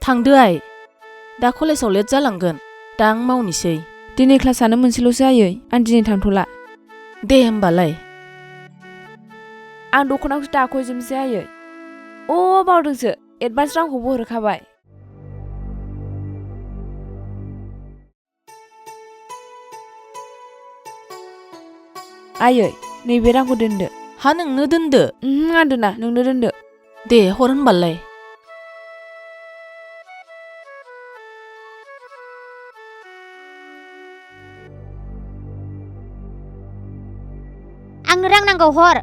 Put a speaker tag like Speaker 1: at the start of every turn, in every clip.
Speaker 1: थांदो आइ दा कलेजाव लेट जालांगोन दा आं मावनिसै
Speaker 2: दिनै क्लासानो मोनसेल'सो आयै आं दिनै थांथ'ला
Speaker 1: दे होमबालाय
Speaker 2: आं दख'नाखौसो दाख'जोबनोसै आयै बावदोंसो एडभान्स रांखौबो हरखाबाय आयै नैबे रांखौ दोनदो
Speaker 1: हा नोंनो दोनदो
Speaker 2: आं दोना नोंनो दोनदो
Speaker 1: दे हर होमबालाय
Speaker 3: आंनो रां नांगौ हर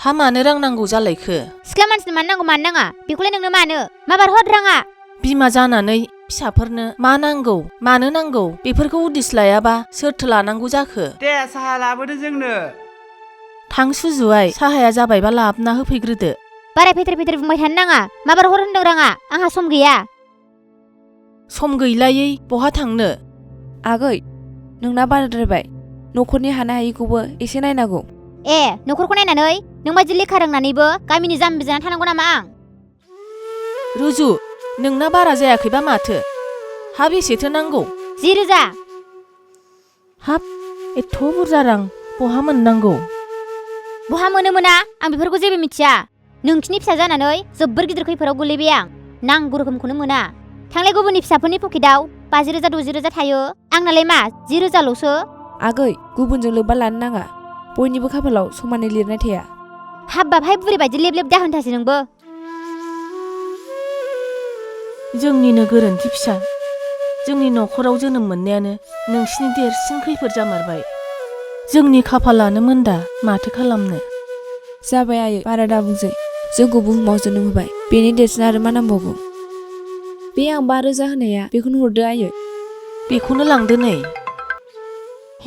Speaker 1: हा मानो रां नांगौ जालायखो
Speaker 3: सिख्ला मानसिनो मानो नांगौ मानो नाङा बेखौलाय नोंनो मानो माबार हर राङा
Speaker 1: बिमा जानानै फिसाफोरनो मा नांगौ मानो नांगौ बेफोरखौ उदिस लायाबा सोरथो लानांगौ जाखो
Speaker 4: दे साहा लाबोदो जोंनो
Speaker 1: थां सुजुआइ साहाया जाबायबा लाबोना होफैग्रोदो
Speaker 3: बाराय फेथेर फेथेर बुंबाय थानो नाङा माबार हर होनदों राङा आंहा सम गैया
Speaker 1: सम गैलायै बहा थांनो
Speaker 2: आगै नोंना बाराद्रायबाय न'खरनि हानाय हायिखौबो एसे नायनांगौ
Speaker 3: न'खरखौ नायनानै नों बायदि लेखा रोंनानैबो गामिनि जाम्बि जाना थानांगौ नामा आं
Speaker 1: रुजु नोंना बारा जायाखैबा माथो हा बेसेथो नांगौ
Speaker 3: 10,000
Speaker 1: हाब एथ' बुरजा रां बहा मोननांगौ
Speaker 3: बहा मोनो मोना आं बेफोरखौ जेबो मिथिया नोंसिनि फिसा जानानै जोबोर गिदिर खैफोदाव गोलैबाय आं नांगौ रोखोमखौनो मोना थांलाय गुबुननि फिसाफोरनि पकेटाव 50,000 60,000 थायो आंनालाय मा 10,000ल'सो
Speaker 2: आगै गुबुनजों लोब्बा लानो नाङा बयनिबो खाफालाव समानै लिरनाय थाया
Speaker 3: हाब्बाबहाय बुरि बायदि लेब लेब दाहोनथासै नोंबो
Speaker 1: जोंनिनो गोरोन्थि फिसा जोंनि न'खराव जोनोम मोननायानो नोंसिनि देरसिन खैफोद जामारबाय जोंनि खाफालानो मोनदा माथो खालामनो
Speaker 2: जाबाय आयै बारा दा बुंसै जोंखौ बुहुमाव जोनोम होबाय बेनि देरसिन आरो मा नांबावगौ बे आं 5,000 होनाया बेखौनो हरदो आयै
Speaker 1: बेखौनो लांदो नै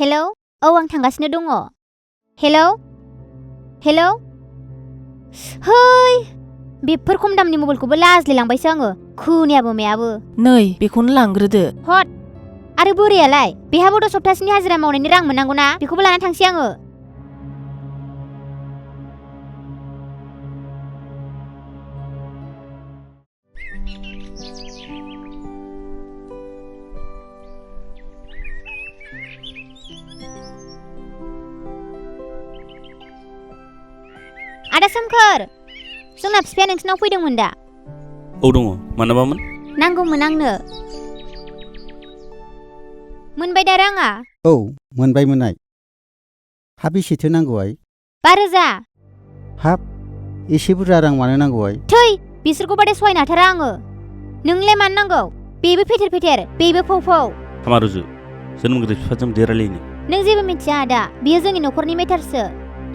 Speaker 3: हेलौ आं थांगासिनो दङ हेलौ है बेफोर खम दामनि मबाइलखौबो लाजिलांबायसो आङो खोनायाबो मायाबो
Speaker 1: नै बेखौनो लांग्रोदो
Speaker 3: हट आरो बोरायालाय बेहाबोथ' सप्तासेनि हाजिरा मावनायनि रां मोननांगौ ना बेखौबो लाना थांसै आङो आदा सोमखोर जोंना बिफाया नोंसिनाव फैदोंमोन दा
Speaker 5: दङ मानोबामोन
Speaker 3: नांगौमोन आंनो मोनबाय दा राङा
Speaker 6: मोनबाय मोननाय हा बेसेथो नांगौ आइ
Speaker 3: 5,000
Speaker 6: हाब एसे बुरजा रां मानो नांगौ आइ
Speaker 3: थै बिसोरखौ बादे सहायनो हाथारा आङो नोंलाय मानो नांगौ बेबो फेथेर फेथेर बेबो फौ फौ
Speaker 5: हामा रुजु जोनोम गिदिर बिफाजों बिदि रायलायनो
Speaker 3: नों जेबो मिथिया आदा बियो जोंनि न'खरनि मेटारसो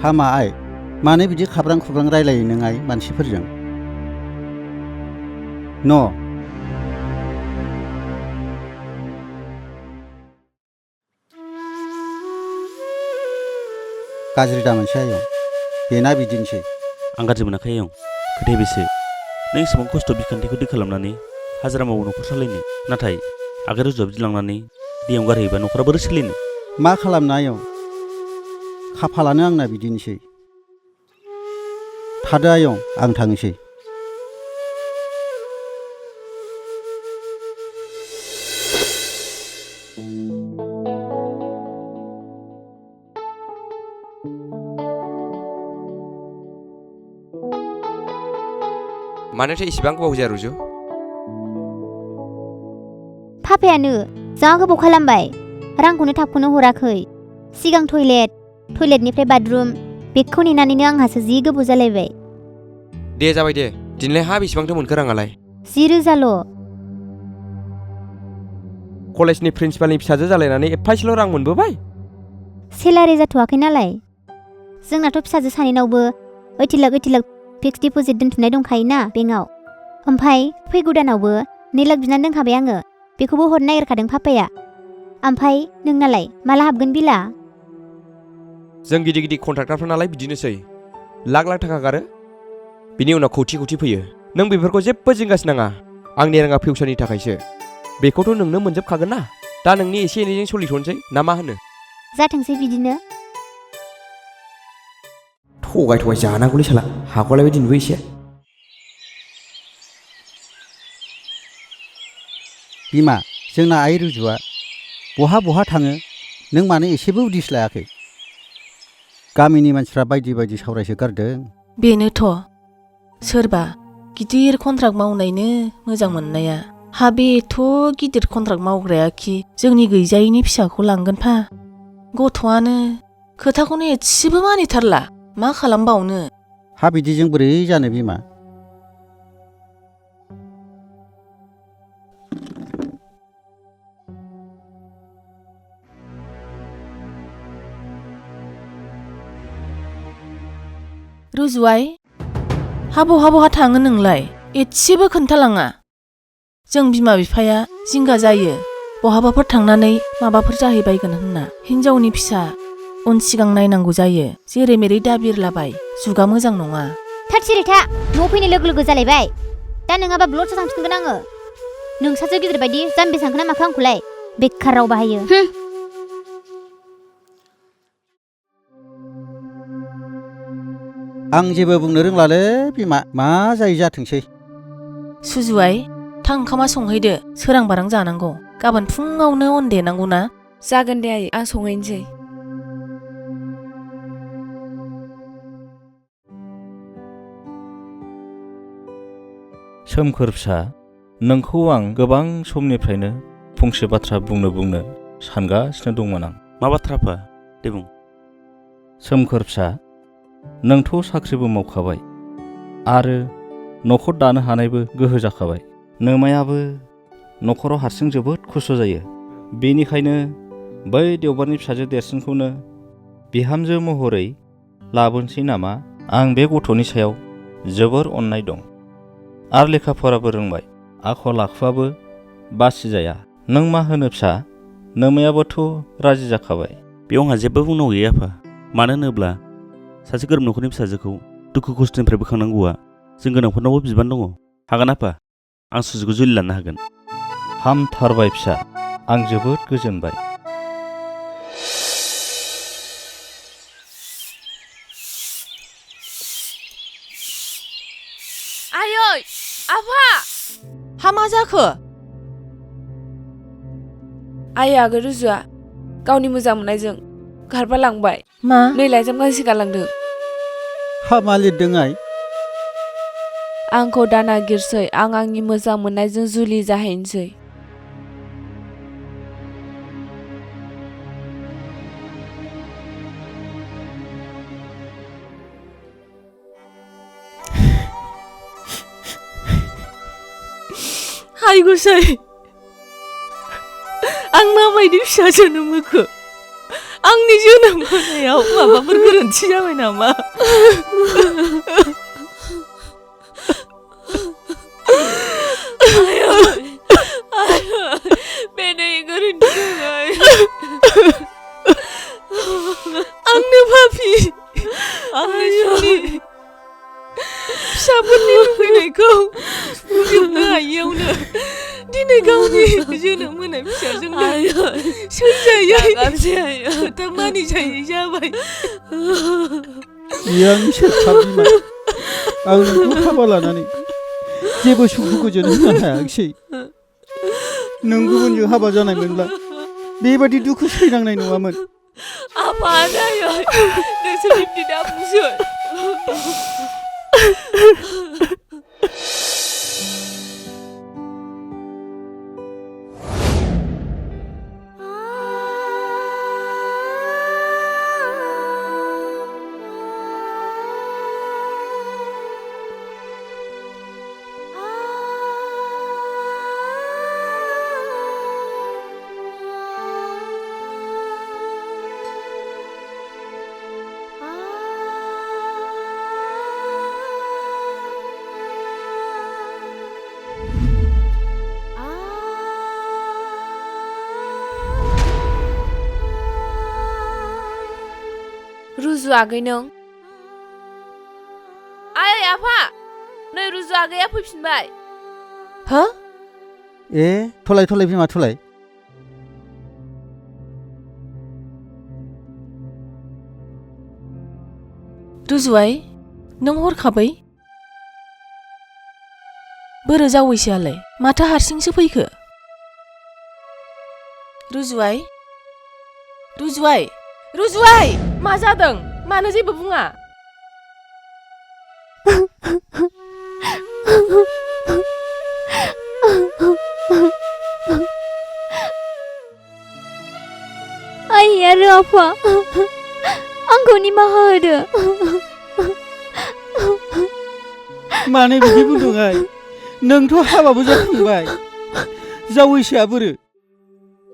Speaker 6: हामा आइ मानो बिदि खाब्रां खुब्रां रायलायो नों आइ मानसिफोरजों गाज्रि दामोनसै आयं बेना बिदिनोसै
Speaker 5: आं गाज्रि मोनाखै आयं खोथाया बेसो नों इसेबां खस्थ' बिखान्थिखौ दै खालामनानै हाजिरा मावो न'खर सालायनो नाथाय आगै रुजुआ बिदि लांनानै दैयाव गारहैयोबा न'खरा बोरै सोलिनो
Speaker 6: मा खालामनो आयं खाफालानो आंना बिदिनोसै थादो आयं आं थांनोसै
Speaker 7: मानोथो इसेबां गोबाव जाया रुजु
Speaker 3: पापायानो जा गोबाव खालामबाय रांखौनो थाबखौनो हराखै सिगां टयलेटनिफ्राय बाथरुम बेखौ नेनानैनो आंहासो जि गोबाव जालायबाय
Speaker 7: दे जाबाय दे दिनैलाय हा बेसेबांथो मोनखो राङालाय
Speaker 3: 10,000ल'
Speaker 7: कलेजनि प्रिन्सिपालनि फिसाजो जालायनानै एफासेल' रां मोनबोबाय
Speaker 3: सेलारि जाथ'वाखै नालाय जोंनाथ' फिसाजो सानैनावबो 80 लाख फिक्स डिप'जिट दोनथुमनाय दंखायोना बेंकआव ओमफ्राय फैगौ दानावबो 2 लाख बिनानै दोनखाबाय आङो बेखौबो हरनो नागिरखादों पापाया ओमफ्राय नोंनालाय माला हाबगोन बिला
Speaker 7: जों गिदिर गिदिर कन्ट्राक्टरफोर नालाय बिदिनोसै लाख थाखा गारो बिनि उनाव खौथि फैयो नों बेफोरखौ जेबो जिंगासि नाङा आंनि राङा फिउचारनि थाखायसो बेखौथ' नोंनो मोनजोबखागोन ना दा नोंनि एसे एनैजों सोलिथ'नोसै ना मा होनो
Speaker 3: जाथोंसै बिदिनो
Speaker 7: थगाय जानांगौलै साला हागौलाय बायदि नुयो एसे
Speaker 6: बिमा जोंना आइ रुजुआ बहा बहा थाङो नों मानो एसेबो उदिस लायाखै? गामिनि मानसिफ्रा बायदि बायदि सावरायसो गारदों।
Speaker 1: बेनोथ' सोरबा गिदिर कन्ट्राक्ट मावनायनो मोजां मोननाया हा बेथ' गिदिर कन्ट्राक्ट मावग्रायाखि जोंनि गैजायैनि फिसाखौ लांगोन फा। गथ'आनो खोथाखौनो एसेबो मानिथारला, मा खालामबावनो।
Speaker 6: हा बिदिजों बोरै जानो बिमा?
Speaker 1: रुजुआय, हा बहा थाङो नोंलाय? एसेबो खोन्थालाङा। जों बिमा बिफाया जिंगा जायो बहाबाफोर थांनानै माबाफोर जाहैबायगोन होनना। हिनजावनि फिसा उन सिगां नायनांगौ जायो। जेरै मेरै दाबिरलाबाय, जुगा मोजां नङा।
Speaker 3: थाट सिरि था, न'आव फैनाय लोगो लोगो जालायबाय। दा नङाबा ब्लडसो थांफिनगोन आङो। नोंसासो गिदिर बायदि जाम्बि सानखोना माखो आंखौलाय? बेखार राव बाहायो।
Speaker 6: आं जेबो बुंनो रोंलालै बिमा, मा जायो जाथोंसै।
Speaker 1: सुजुआय, थां ओंखामा संहैदो, सोरां बारां जानांगौ। गाबोन फुङावनो अन देनांगौ ना।
Speaker 2: जागोन दे आयै, आं संहैनोसै।
Speaker 8: सोमखोर फिसा, नोंखौ आं गोबां समनिफ्रायनो फंसे बाथ्रा बुंनो सानगासिनो दंमोन आं।
Speaker 5: मा बाथ्राफा? दे बुं।
Speaker 8: सोमखोर फिसा, नोंथ' साख्रिबो मावखाबाय आरो न'खर दानो हानायबो गोहो जाखाबाय। नोमायाबो न'खराव हारसिं जोबोद खस्थ' जायो। बेनिखायनो बै देवबारनि फिसाजो देरसिनखौनो बिहामजो महरै लाबोनोसै नामा? आं बे गथ'नि सायाव जोबोर अननाय दं आरो लेखा फराबो रोंबाय, आखल आखुआबो बासिजाया। नों मा होनो फिसा? नोमायाबोथ' राजि जाखाबाय।
Speaker 5: बेयाव आंहा जेबो बुंनांगौ गैया आफा। मानो होनोब्ला सासे गोरिब न'खरनि फिसाजोखौ दुखु खस्थ'निफ्राय बोखांनांगौआ जों गोनांफोरनावबो बिबान दङ। हागोन आफा, आं सुजुखौ जुलि लानो हागोन।
Speaker 8: हामथारबाय फिसा, आं जोबोद गोजोनबाय।
Speaker 2: आयै, आफा!
Speaker 1: हा मा जाखो?
Speaker 2: आयै, आगै रुजुआ गावनि मोजां मोननायजों खारफालांबाय।
Speaker 1: मा?
Speaker 2: नै लाइजाम गांसे गालांदों।
Speaker 6: हा मा लिरदों आइ?
Speaker 2: आंखौ दा नागिरसै, आं आंनि मोजां मोननायजों जुलि जाहैनोसै।
Speaker 1: हाय गसाय, आं माबायदि फिसा जोनोम होखो? आंनि जोनोम होनायाव माबाफोर गोरोन्थि जाबाय नामा?
Speaker 2: बेनो गोरोन्थि जाबाय।
Speaker 1: आंनो पापि, आंनो सुनि फिसाफोरनि लुबैनायखौ सुफुंजोबनो हायियावनो दिनै गावनि जोनोम होनाय फिसाजोंनो सैजायै खोथा मानिजायै जाबाय।
Speaker 6: बियो आंनि सेरफा बिमा। आं नोंखौ हाबा लानानै जेबो सुखु गोजोन होनो हायाखिसै। नों गुबुनजों हाबा जानायमोनब्ला बेबादि दुखु सैनांनाय नङामोन।
Speaker 2: आफा जायो, नोंसोर बिब्दि दा बुंसै। रुजु आगै नों? आयै आफा, नै रुजु आगैया फैफिनबाय।
Speaker 1: हो?
Speaker 6: ए थलाय बिमा थलाय।
Speaker 1: रुजुआय, नों हरखाबै? बोरो जावैसोआलाय माथो हारसिंसो फैखो? रुजुवाय रुजुवाय रुजुवाय मा जादों मानो जेबो बुङा
Speaker 3: आइ आरो आफा आंखौ निमाहा होदो
Speaker 6: मानो बिदि बुंदों आइ नोंथ' हाबाबो जाखांबाय जावैसोआ बोरो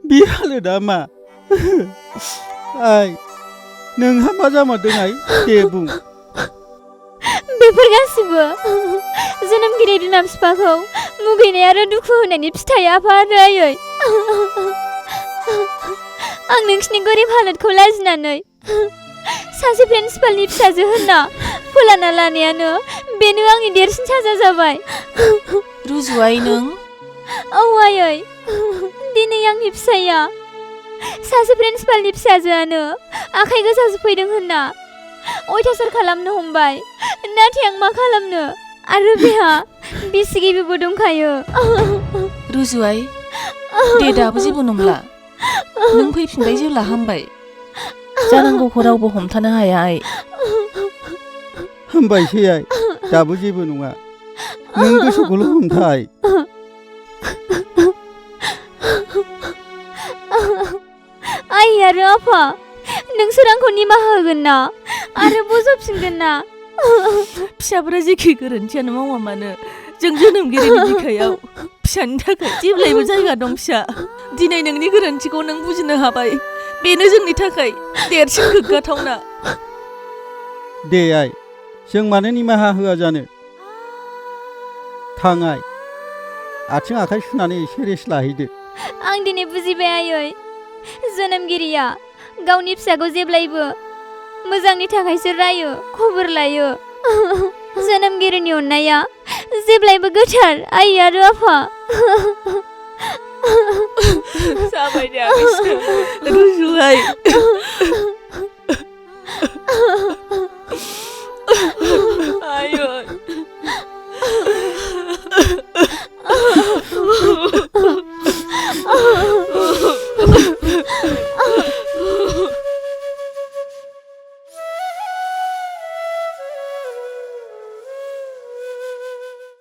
Speaker 6: बे हालोदा मा आइ नोंहा मा जामारदों आइ दे बुं
Speaker 3: बेफोर गासिबो जोनोमगिरि बिमा बिफाखौ मुगैनाय आरो दुखु होनायनि फिथाइ आफा आरो आयै आं नोंसिनि गोरिब हालोदखौ लाजिनानै सासे प्रिन्सिपालनि फिसाजो होनना फोलाना लानायानो बेनो आंनि देरसिन साजा जाबाय
Speaker 1: रुजुवाय नों
Speaker 3: औ आयै दिनै आंनि फिसाया सासे प्रिन्सिपालनि फिसाजोआनो आखाइ गोजा फैदों होनना अयथासार खालामनो हमबाय नाथाय आं मा खालामनो आरो बेहा बिसिगिबो दंखायो
Speaker 1: रुजुवाय दे दाबो जेबो नंला नों फैफिनबाय जेला हामबाय जानांगौखौ रावबो हमथानो हाया आइ
Speaker 6: हामबायसै आइ दाबो जेबो नङा नों गोसोखौल' हमथा आइ
Speaker 3: आइ आरो आफा नोंसोर आंखौ निमाहा होगोन ना आरो बजबफिनगोन ना
Speaker 1: फिसाफोरा जेखि गोरोन्थियानो मावा मानो जों जोनोमगिरिनि बिखायाव फिसानि थाखाय जेब्लायबो जायगा दं फिसा दिनै नोंनि गोरोन्थिखौ नों बुजिनो हाबाय बेनो जोंनि थाखाय देरसिन गोग्गाथावना
Speaker 6: दे आइ जों मानो निमाहा होआ जानो थां आइ आथिं आखाइ सुनानै एसे रेस्ट लाहैदो
Speaker 3: आं दिनै बुजिबाय आयै जोनोमगिरिया गावनि फिसाखौ जेब्लायबो मोजांनि थाखायसो रायो खबर लायो जोनोमगिरिनि अननाया जेब्लायबो गोथार आइ आरो आफा
Speaker 1: जाबाय दे रुजुवाय आयै